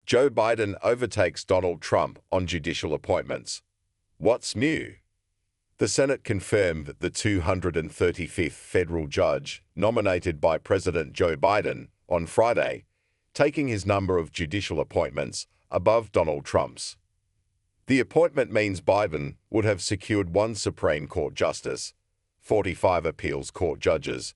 Joe Biden overtakes Donald Trump on judicial appointments. What's new? The Senate confirmed that the 235th federal judge nominated by President Joe Biden on Friday, taking his number of judicial appointments above Donald Trump's. The appointment means Biden would have secured one Supreme Court justice, 45 appeals court judges,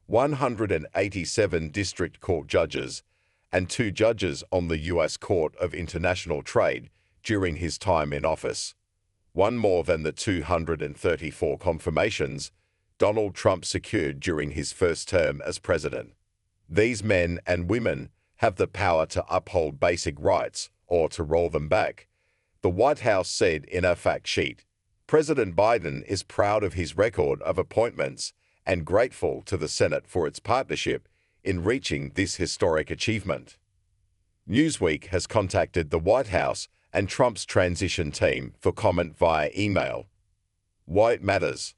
187 district court judges, and 2 judges on the U.S. Court of International Trade during his time in office. One more than the 234 confirmations Donald Trump secured during his first term as president. These men and women have the power to uphold basic rights or to roll them back, the White House said in a fact sheet. President Biden is proud of his record of appointments and grateful to the Senate for its partnership in reaching this historic achievement. Newsweek has contacted the White House and Trump's transition team for comment via email. Why it matters.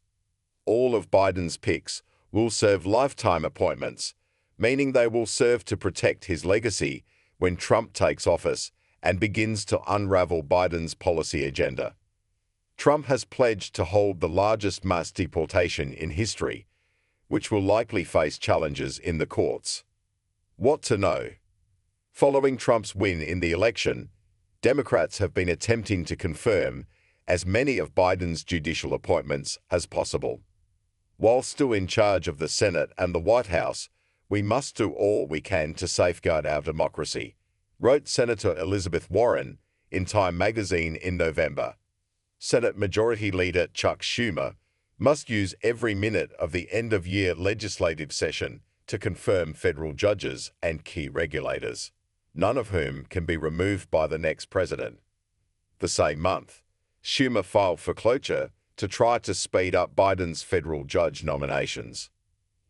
All of Biden's picks will serve lifetime appointments, meaning they will serve to protect his legacy when Trump takes office and begins to unravel Biden's policy agenda. Trump has pledged to hold the largest mass deportation in history, which will likely face challenges in the courts. What to know? Following Trump's win in the election, Democrats have been attempting to confirm as many of Biden's judicial appointments as possible. While still in charge of the Senate and the White House, we must do all we can to safeguard our democracy, wrote Senator Elizabeth Warren in Time magazine in November. Senate Majority Leader Chuck Schumer must use every minute of the end-of-year legislative session to confirm federal judges and key regulators, none of whom can be removed by the next president. The same month, Schumer filed for cloture to try to speed up Biden's federal judge nominations.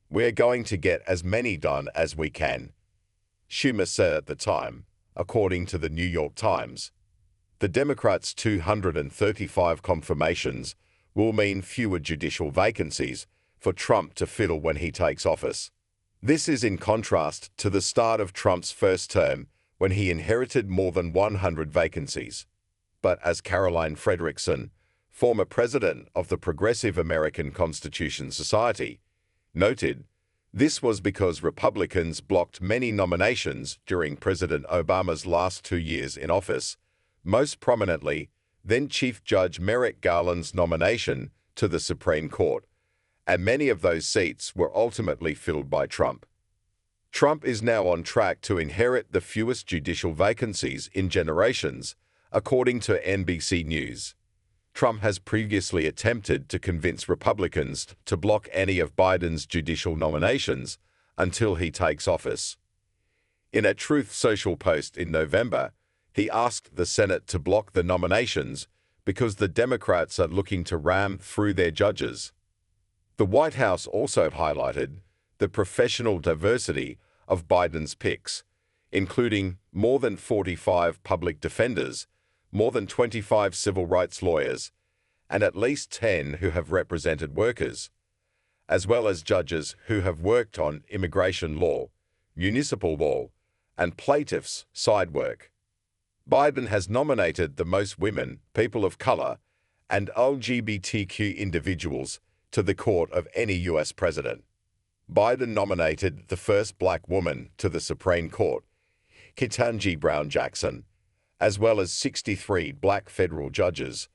"We're going to get as many done as we can," Schumer said at the time, according to the New York Times. The Democrats' 235 confirmations will mean fewer judicial vacancies for Trump to fill when he takes office. This is in contrast to the start of Trump's first term, when he inherited more than 100 vacancies. But as Caroline Frederickson, former president of the Progressive American Constitution Society, noted, this was because Republicans blocked many nominations during President Obama's last 2 years in office, most prominently then Chief Judge Merrick Garland's nomination to the Supreme Court, and many of those seats were ultimately filled by Trump. Trump is now on track to inherit the fewest judicial vacancies in generations, according to NBC News. Trump has previously attempted to convince Republicans to block any of Biden's judicial nominations until he takes office. In a Truth Social post in November, he asked the Senate to block the nominations because the Democrats are looking to ram through their judges. The White House also highlighted the professional diversity of Biden's picks, including more than 45 public defenders, more than 25 civil rights lawyers, and at least 10 who have represented workers, as well as judges who have worked on immigration law, municipal law, and plaintiffs' side work. Biden has nominated the most women, people of color, and LGBTQ individuals to the court of any U.S. president. Biden nominated the first black woman to the Supreme Court, Ketanji Brown Jackson, as well as 63 black federal judges,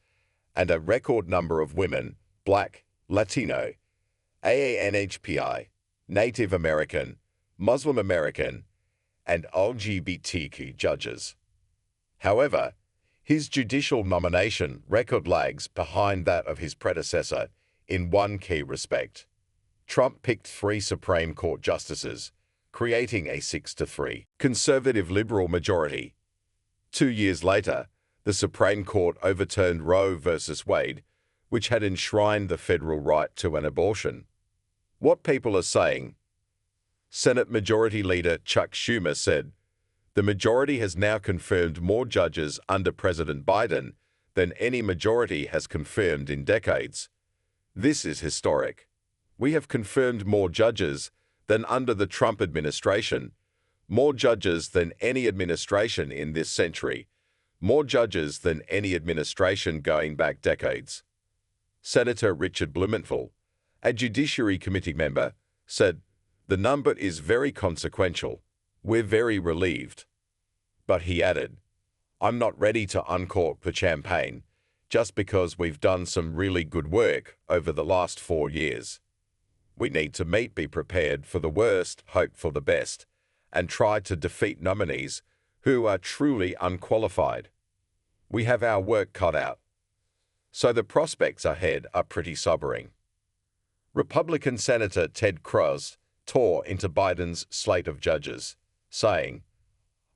and a record number of women, black, Latino, AANHPI, Native American, Muslim American, and LGBTQ judges. However, his judicial nomination record lags behind that of his predecessor in one key respect. Trump picked 3 Supreme Court justices, creating a 6-3 conservative-liberal majority. 2 years later, the Supreme Court overturned Roe v. Wade, which had enshrined the federal right to an abortion. What people are saying? Senate Majority Leader Chuck Schumer said, "The majority has now confirmed more judges under President Biden than any majority has confirmed in decades. This is historic. We have confirmed more judges than under the Trump administration, More judges than any administration in this century. More judges than any administration going back decades. Senator Richard Blumenthal, a Judiciary Committee member, said, "The number is very consequential. We're very relieved." But he added, "I'm not ready to uncork the champagne just because we've done some really good work over the last 4 years. We need to be prepared for the worst, hope for the best, and try to defeat nominees who are truly unqualified. We have our work cut out." So the prospects ahead are pretty sobering. Republican Senator Ted Cruz tore into Biden's slate of judges, saying,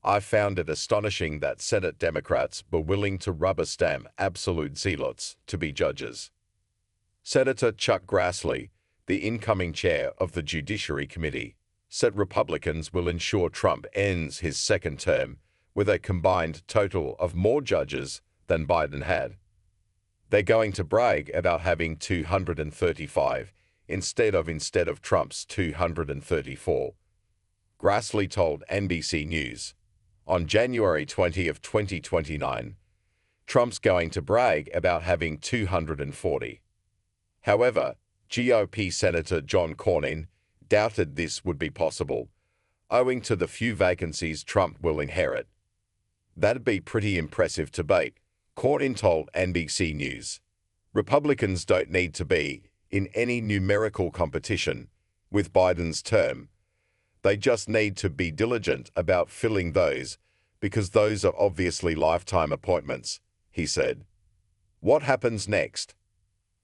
"I found it astonishing that Senate Democrats were willing to rubber stamp absolute zealots to be judges." Senator Chuck Grassley, the incoming chair of the Judiciary Committee, said Republicans will ensure Trump ends his second term with a combined total of more judges than Biden had. They're going to brag about having 235 instead of Trump's 234. Grassley told NBC News. On January 20 of 2029, Trump's going to brag about having 240. However, GOP Senator John Cornyn doubted this would be possible, owing to the few vacancies Trump will inherit. "That'd be pretty impressive to beat," Cornyn told NBC News. "Republicans don't need to be in any numerical competition with Biden's term. They just need to be diligent about filling those, because those are obviously lifetime appointments," he said. What happens next?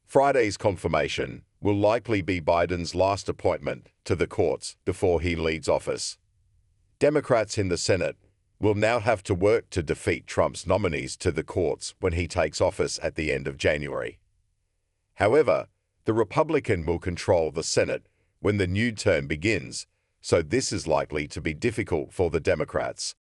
Friday's confirmation will likely be Biden's last appointment to the courts before he leaves office. Democrats in the Senate will now have to work to defeat Trump's nominees to the courts when he takes office at the end of January. However, the Republican will control the Senate when the new term begins, so this is likely to be difficult for the Democrats.